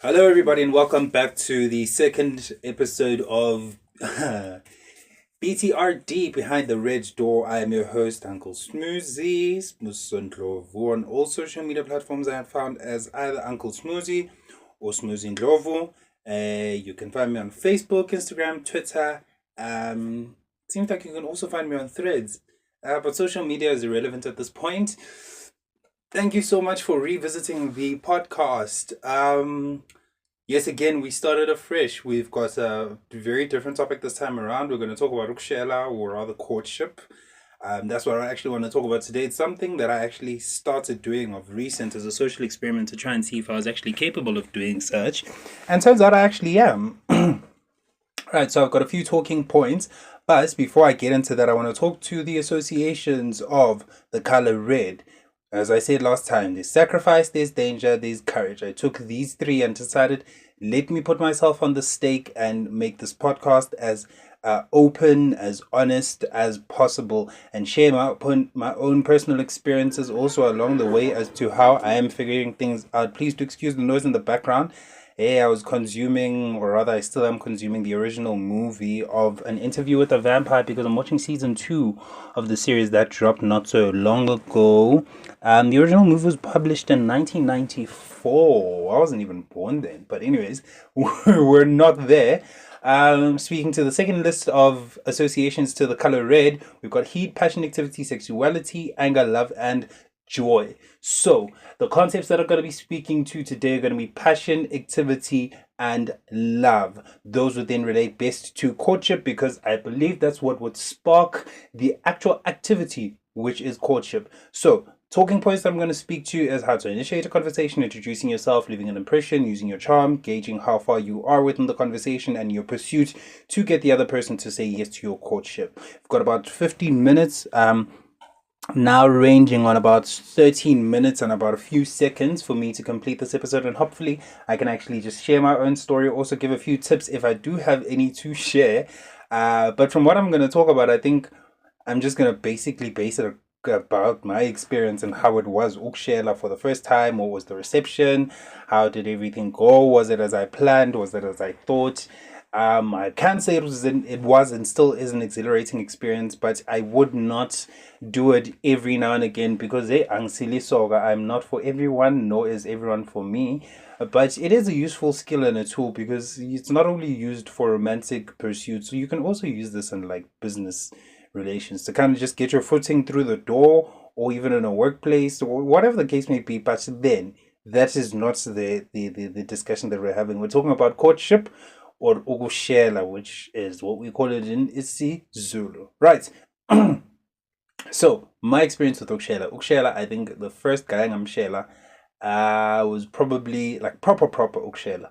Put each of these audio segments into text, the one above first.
Hello, everybody, and welcome back to the second episode of BTRD Behind the Red Door. I am your host, Uncle Smoozy, Smusundlovu. On all social media platforms, I am found as either Uncle Smoozy or Smoozy Ndlovu. You can find me on Facebook, Instagram, Twitter. Seems like you can also find me on Threads, but social media is irrelevant at this point. Thank you so much for revisiting the podcast. Yes, again, we started afresh. We've got a very different topic this time around. We're going to talk about Ukushela, or rather courtship. That's what I actually want to talk about today. It's something that I actually started doing of recent as a social experiment to try and see if I was actually capable of doing such. And turns out I actually am. Right, so I've got a few talking points. But before I get into that, I want to talk to the associations of the color red. As I said last time, there's sacrifice, there's danger, there's courage. I took these three and decided, let me put myself on the stake and make this podcast as open, as honest as possible, and share my own personal experiences also along the way as to how I am figuring things out. Please do excuse the noise in the background. Hey, I was consuming, or rather, I still am consuming the original movie of An Interview with a Vampire because I'm watching season 2 of the series that dropped not so long ago. The original movie was published in 1994. I wasn't even born then, but anyways, we're not there. Speaking to the second list of associations to the color red, we've got heat, passion, activity, sexuality, anger, love, and joy. So, the concepts that I'm going to be speaking to today are going to be passion, activity, and love. Those would then relate best to courtship because I believe that's what would spark the actual activity, which is courtship. So, talking points that I'm going to speak to is how to initiate a conversation, introducing yourself, leaving an impression, using your charm, gauging how far you are within the conversation, and your pursuit to get the other person to say yes to your courtship. We've got about 15 minutes. Now ranging on about 13 minutes and about a few seconds for me to complete this episode, and hopefully I can actually just share my own story, also give a few tips if I do have any to share. But from what I'm going to talk about, I think I'm just going to basically base it about my experience and how it was Ukushela for the first time. What was the reception? How did everything go? Was it as I planned? Was it as I thought? I can say it was and still is an exhilarating experience, but I would not do it every now and again because I'm not for everyone, nor is everyone for me. But it is a useful skill and a tool because it's not only used for romantic pursuits, so you can also use this in like business relations to kind of just get your footing through the door, or even in a workplace, or whatever the case may be. But then that is not the discussion that we're having. We're talking about courtship, or Ukushela, which is what we call it in isiZulu. Right. So my experience with Ukushela, I think the first guy I'm Shela was probably like proper Ukushela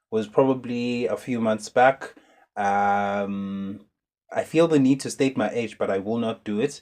was probably a few months back. I feel the need to state my age, but I will not do it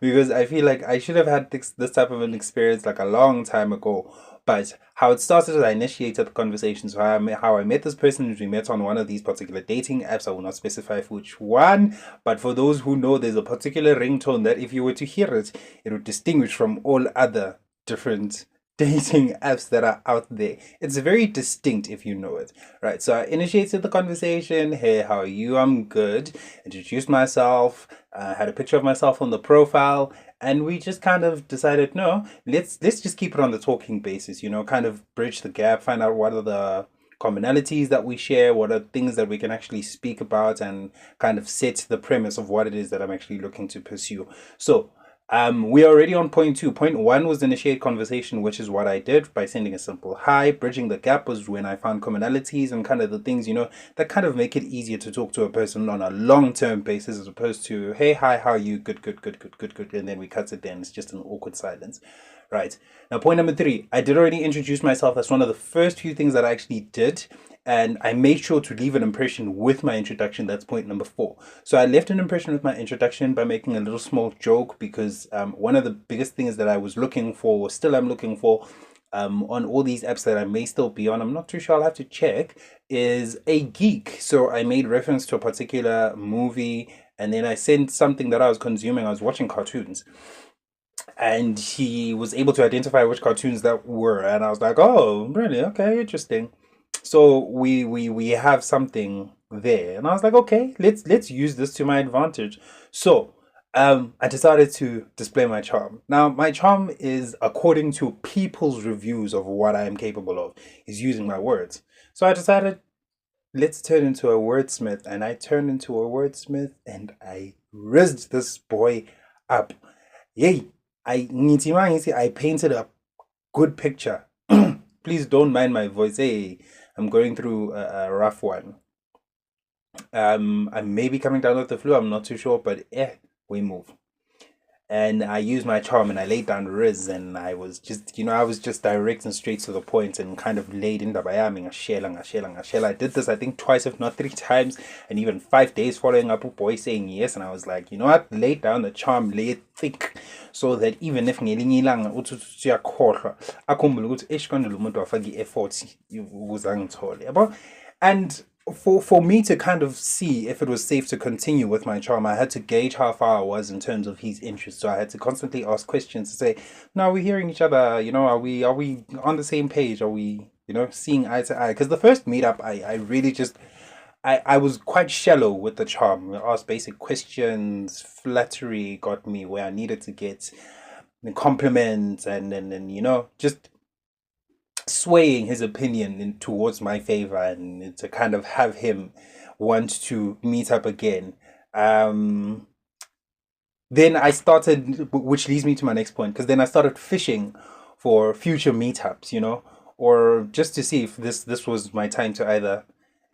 because I feel like I should have had this type of an experience like a long time ago. But how it started is I initiated the conversation. So how I met this person is we met on one of these particular dating apps. I will not specify for which one, but for those who know, there's a particular ringtone that if you were to hear it, it would distinguish from all other different dating apps that are out there. It's very distinct if you know it. Right. So I initiated the conversation. Hey, how are you? I'm good. Introduced myself. Had a picture of myself on the profile, and we just kind of decided, no, let's just keep it on the talking basis. Kind of bridge the gap, find out what are the commonalities that we share, what are things that we can actually speak about, and kind of set the premise of what it is that I'm actually looking to pursue. So we are already on point two. Point one was initiate conversation, which is what I did by sending a simple hi. Bridging the gap was when I found commonalities and kind of the things, that kind of make it easier to talk to a person on a long-term basis as opposed to, hey, hi, how are you? Good, good, good, good, good, good. And then we cut it then. It's just an awkward silence. Right. Now, point number three, I did already introduce myself. That's one of the first few things that I actually did. And I made sure to leave an impression with my introduction. That's point number four. So I left an impression with my introduction by making a little small joke because one of the biggest things that I was looking for, or still I'm looking for, on all these apps that I may still be on, I'm not too sure, I'll have to check, is a geek. So I made reference to a particular movie, and then I sent something that I was consuming. I was watching cartoons. and he was able to identify which cartoons that were, and I was like, oh, really? Okay, interesting. So we have something there, and I was like, okay, let's use this to my advantage. So I decided to display my charm. Now my charm is according to people's reviews of what I am capable of, is using my words. So I decided, let's turn into a wordsmith, and I turned into a wordsmith, and I rizzed this boy up. Yay! I painted a good picture. Please don't mind my voice. Hey, I'm going through a rough one. I may be coming down with the flu. I'm not too sure, but we move. And I used my charm and I laid down riz, and I was just, I was just direct and straight to the point, and kind of laid in the bayami, shela. I did this, I think, twice, if not three times, and even 5 days following up with boy saying yes. And I was like, you know what? Lay down the charm, lay it thick, so that even if ngelinye ilanga uthi uyakhohlwa, akhumbule ukuthi konke lo muntu wafaka i-effort ukuze angithole, yabo. And for me to kind of see if it was safe to continue with my charm, I had to gauge how far I was in terms of his interest. So I had to constantly ask questions to say, "No, are we hearing each other? Are we on the same page? Are we seeing eye to eye?" Because the first meetup, I really just I was quite shallow with the charm. I asked basic questions. Flattery got me where I needed to get. The compliments, and just swaying his opinion towards my favor, and to kind of have him want to meet up again. Um, then I started, which leads me to my next point, because then I started fishing for future meetups, or just to see if this was my time to either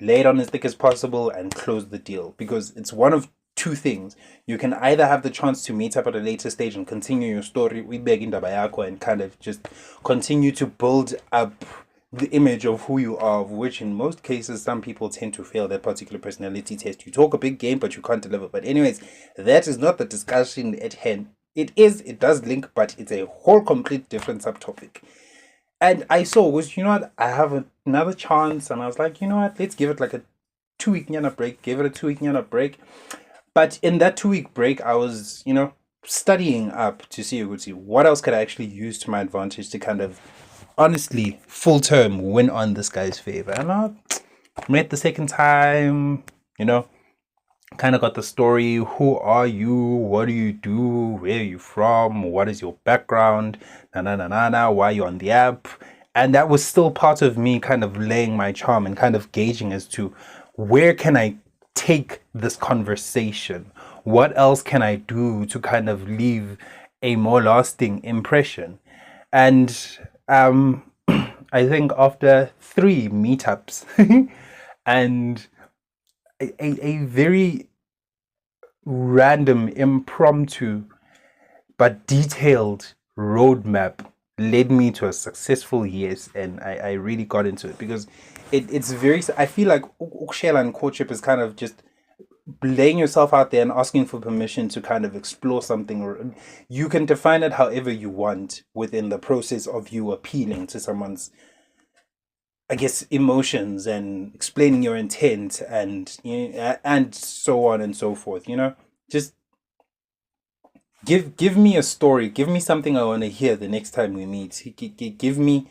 lay it on as thick as possible and close the deal, because it's one of two things. You can either have the chance to meet up at a later stage and continue your story with indaba yakho, and kind of just continue to build up the image of who you are, which in most cases some people tend to fail that particular personality test. You talk a big game but you can't deliver. But anyways, that is not the discussion at hand. It does link, but it's a whole complete different subtopic. And I saw was, I have another chance, and I was like, let's give it like a 2 week nyana break. Give it a 2 week nyana break. But in that 2 week break, I was, studying up to see what else could I actually use to my advantage to kind of honestly full term win on this guy's favor. And I met the second time, kind of got the story. Who are you? What do you do? Where are you from? What is your background? Why are you on the app? And that was still part of me kind of laying my charm and kind of gauging as to where can I take this conversation? What else can I do to kind of leave a more lasting impression? And I think after 3 meetups and a very random, impromptu, but detailed roadmap led me to a successful yes, and I really got into it, because it's very, I feel like Ukushela and Courtship is kind of just laying yourself out there and asking for permission to kind of explore something, or you can define it however you want within the process of you appealing to someone's, I guess, emotions, and explaining your intent, and so on and so forth. Just give me a story, give me something I want to hear the next time we meet. Give me,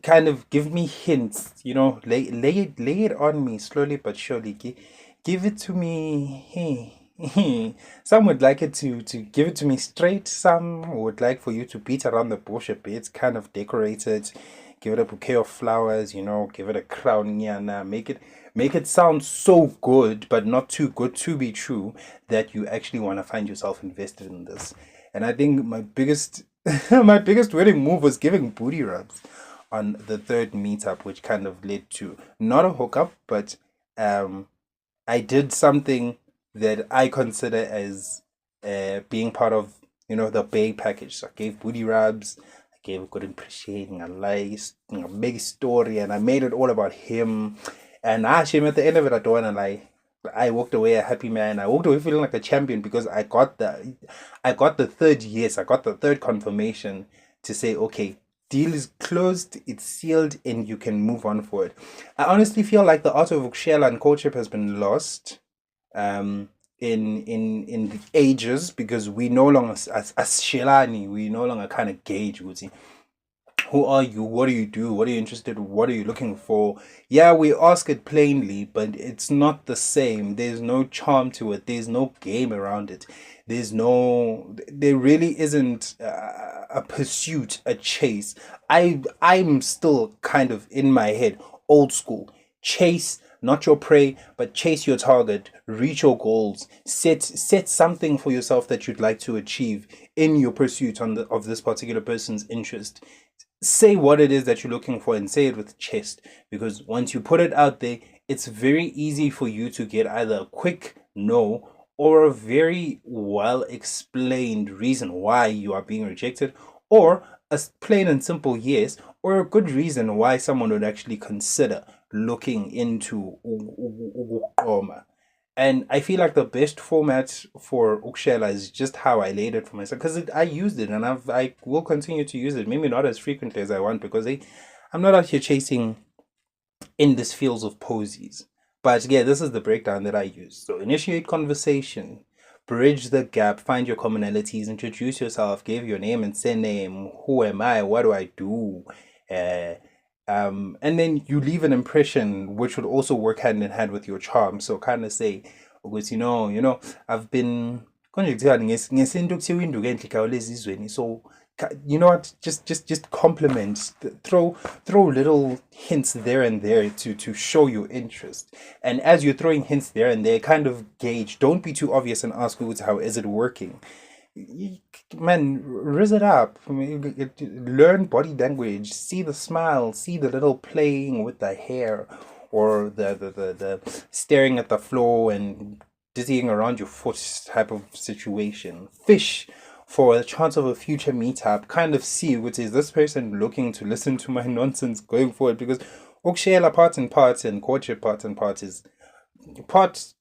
kind of give me hints. Lay it on me slowly but surely. Give it to me. Hey. Some would like it to give it to me straight. Some would like for you to beat around the bush a bit, kind of decorate it, give it a bouquet of flowers, give it a crown, nyana, make it sound so good, but not too good to be true, that you actually want to find yourself invested in this. And I think my biggest my biggest wedding move was giving booty rubs on the third meetup, which kind of led to not a hookup, but I did something that I consider as being part of, the Bay package. So I gave booty rubs, I gave a good impression, a big story, and I made it all about him. And actually, at the end of it, I don't want to lie. I walked away a happy man. I walked away feeling like a champion, because I got the third yes. I got the third confirmation to say, okay, deal is closed, it's sealed, and you can move on forward. I honestly feel like the art of Ukushela and courtship has been lost. Um, in the ages, because we no longer as shelani, we no longer kind of gauge who are you, what do you do, what are you interested in, what are you looking for. Yeah, we ask it plainly, but it's not the same. There's no charm to it, there's no game around it, there really isn't a pursuit, a chase. I'm still kind of in my head old school. Chase not your prey, but chase your target, reach your goals, set something for yourself that you'd like to achieve in your pursuit of this particular person's interest. Say what it is that you're looking for and say it with chest, because once you put it out there, it's very easy for you to get either a quick no or a very well explained reason why you are being rejected, or a plain and simple yes, or a good reason why someone would actually consider looking into Ukoma. And I feel like the best format for Ukushela is just how I laid it for myself, because I used it and I will continue to use it. Maybe not as frequently as I want, because I'm not out here chasing in this fields of posies. But yeah, this is the breakdown that I use. So initiate conversation, bridge the gap, find your commonalities, introduce yourself, give your name and surname. Who am I? What do I do? Uh, and then you leave an impression which would also work hand in hand with your charm. So kind of say, because I've been konje kuthiwa ngesintu kuthiwa induku enhle ikhawuleza ezizweni. So you know what, just compliment, throw little hints there and there to show your interest. And as you're throwing hints there and there, kind of gauge, don't be too obvious and ask how is it working. Man, riz it up. I mean, learn body language, see the smile, see the little playing with the hair, or the staring at the floor and dizzying around your foot type of situation. Fish for a chance of a future meetup. Kind of see, which is this person looking to listen to my nonsense going forward, because Ukushela parts and parts and courtship parts and parts is part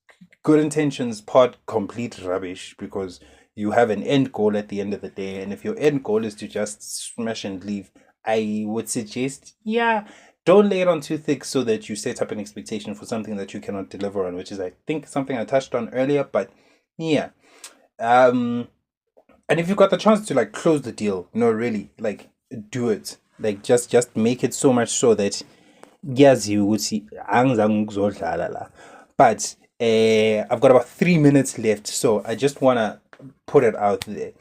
good intentions, part complete rubbish, because you have an end goal at the end of the day. And if your end goal is to just smash and leave, I would suggest, yeah, don't lay it on too thick so that you set up an expectation for something that you cannot deliver on, which is, I think, something I touched on earlier. But yeah. And if you've got the chance to like close the deal, really, like do it. Like just make it so much so that yes, you would see. But I've got about 3 minutes left, so I just wanna put it out there.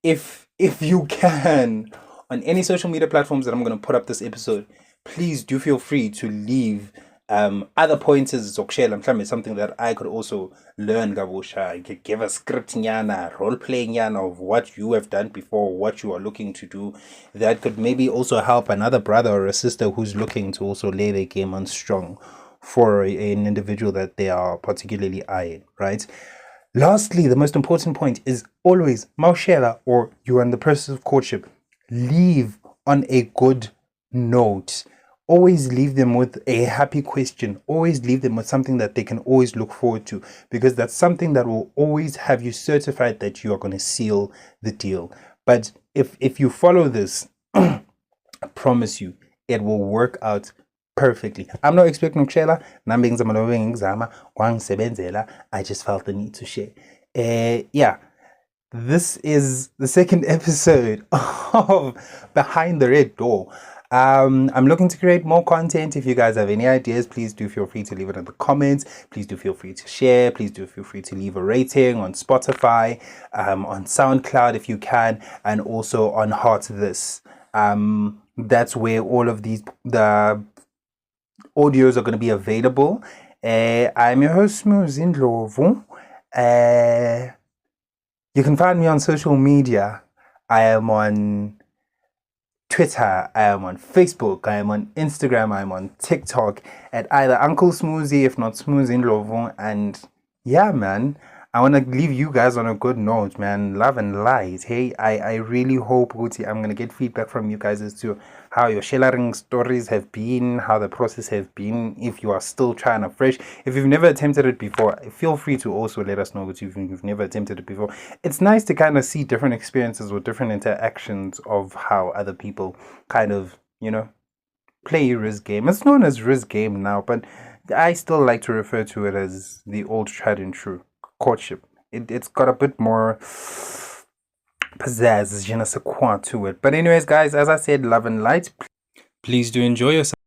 If you can, on any social media platforms that I'm gonna put up this episode, please do feel free to leave other pointers zokushela mhlawumbe something that I could also learn kabusha. You could give a script nyana, role playing nyana of what you have done before, what you are looking to do, that could maybe also help another brother or a sister who's looking to also lay their game on strong for an individual that they are particularly eyeing, right? Lastly, the most important point is always maushela, or you are in the process of courtship, leave on a good note. Always leave them with a happy question. Always leave them with something that they can always look forward to, because that's something that will always have you certified that you are going to seal the deal. But if you follow this, I promise you, it will work out perfectly. I'm not expecting Ukushela. I just felt the need to share. Yeah. This is the second episode of Behind the Red Door. I'm looking to create more content. If you guys have any ideas, please do feel free to leave it in the comments. Please do feel free to share. Please do feel free to leave a rating on Spotify, on SoundCloud if you can, and also on Heart This. That's where all of the audios are going to be available. I'm your host, Muzindlovu. You can find me on social media. I am on Twitter, I am on Facebook, I am on Instagram, I am on TikTok at either Uncle Smoothie, if not Smoothie. And yeah, man, I want to leave you guys on a good note, man. Love and light. Hey, I really hope I'm going to get feedback from you guys as to how your sharing stories have been, how the process has been, if you are still trying afresh. If you've never attempted it before, feel free to also let us know if you've never attempted it before. It's nice to kind of see different experiences or different interactions of how other people kind of, play Riz game. It's known as Riz game now, but I still like to refer to it as the old tried and true courtship. It's got a bit more pizzazz, je ne sais quoi to it. But anyways, guys, as I said, love and light. Please do enjoy yourself.